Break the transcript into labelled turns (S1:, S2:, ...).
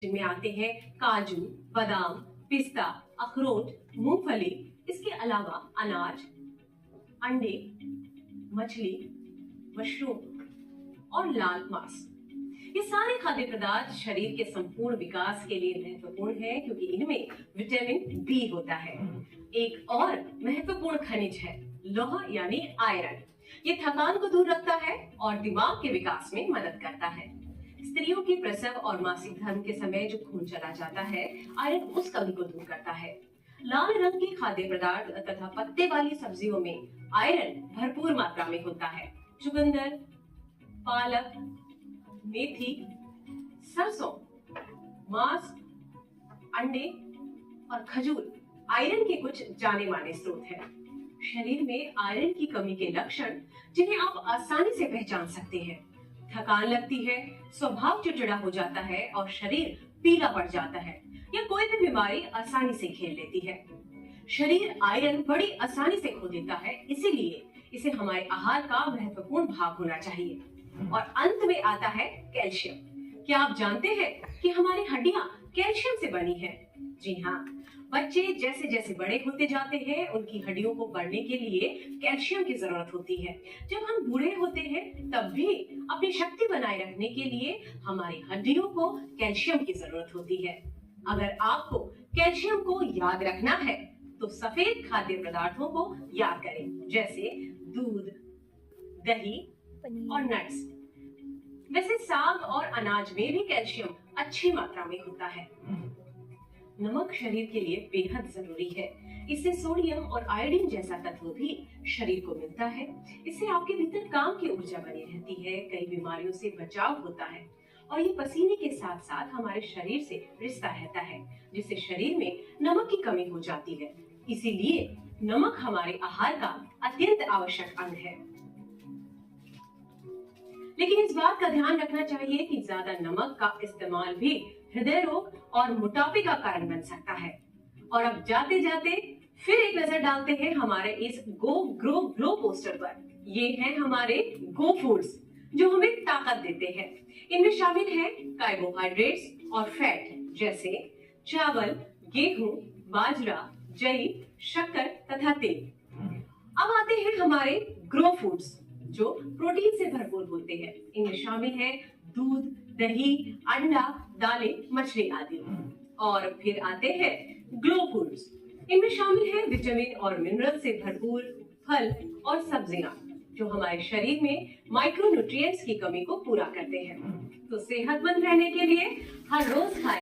S1: जिनमें आते हैं काजू, बादाम, पिस्ता, अखरोट, मूंगफली। इसके अलावा अनाज, अंडे, मछली, मशरूम और लाल मांस। ये सारे खाद्य पदार्थ शरीर के संपूर्ण विकास के लिए महत्वपूर्ण है, क्योंकि इनमें विटामिन बी होता है। एक और महत्वपूर्ण खनिज है लौह यानी आयरन। ये थकान को दूर रखता है और दिमाग के विकास में मदद करता है। स्त्रियों के प्रसव और मासिक धर्म के समय जो खून चला जाता है, आयरन उस कमी को दूर करता है। लाल रंग के खाद्य पदार्थ तथा पत्ते वाली सब्जियों में आयरन भरपूर मात्रा में होता है। चुकंदर, पालक, मेथी, सरसों, मांस, अंडे और खजूर आयरन के कुछ जाने माने स्रोत हैं। शरीर में आयरन की कमी के लक्षण जिन्हें आप आसानी से पहचान सकते हैं: थकान लगती है, स्वभाव चिड़चिड़ा हो जाता है और शरीर पीला पड़ जाता है, या कोई भी बीमारी आसानी से घेर लेती है। शरीर आयरन बड़ी आसानी से खो देता है, इसीलिए इसे हमारे आहार का महत्वपूर्ण भाग होना चाहिए। और अंत में आता है कैल्शियम। क्या आप जानते हैं कि हमारी हड्डियां कैल्शियम से बनी है? जी हाँ, बच्चे जैसे जैसे बड़े होते जाते हैं, उनकी हड्डियों को बढ़ने के लिए कैल्शियम की जरूरत होती है। जब हम बूढ़े होते हैं, तब भी अपनी शक्ति बनाए रखने के लिए हमारी हड्डियों को कैल्शियम की जरूरत होती है। अगर आपको कैल्शियम को याद रखना है, तो सफेद खाद्य पदार्थों को याद करें, जैसे दूध, दही और नट्स। वैसे साग और अनाज में भी कैल्शियम अच्छी मात्रा में होता है। नमक शरीर के लिए बेहद जरूरी है। इससे सोडियम और आयोडीन जैसा तत्व भी शरीर को मिलता है। इससे आपके भीतर काम की ऊर्जा बनी रहती है, कई बीमारियों से बचाव होता है और ये पसीने के साथ साथ हमारे शरीर से रिश्ता रहता है, जिससे शरीर में नमक की कमी हो जाती है। इसीलिए नमक हमारे आहार का अत्यंत आवश्यक अंग है। लेकिन इस बात का ध्यान रखना चाहिए कि ज्यादा नमक का इस्तेमाल भी हृदय रोग और मोटापे का कारण बन सकता है। और अब जाते जाते फिर एक नजर डालते हैं हमारे इस गो ग्रो ग्रो पोस्टर पर। ये हैं हमारे गो फूड्स जो हमें ताकत देते हैं। इनमें शामिल है कार्बोहाइड्रेट्स और फैट, जैसे चावल, गेहूं, बाजरा, जई, शक्कर तथा तेल। अब आते हैं हमारे ग्रो फूड्स जो प्रोटीन से भरपूर होते हैं। इनमें शामिल है दूध, दही, अंडा, दालें, मछली आदि। और फिर आते हैं ग्लो फूड्स। इनमें शामिल है विटामिन और मिनरल से भरपूर फल और सब्जियां, जो हमारे शरीर में माइक्रोन्यूट्रिएंट्स की कमी को पूरा करते हैं। तो सेहतमंद रहने के लिए हर रोज खाएं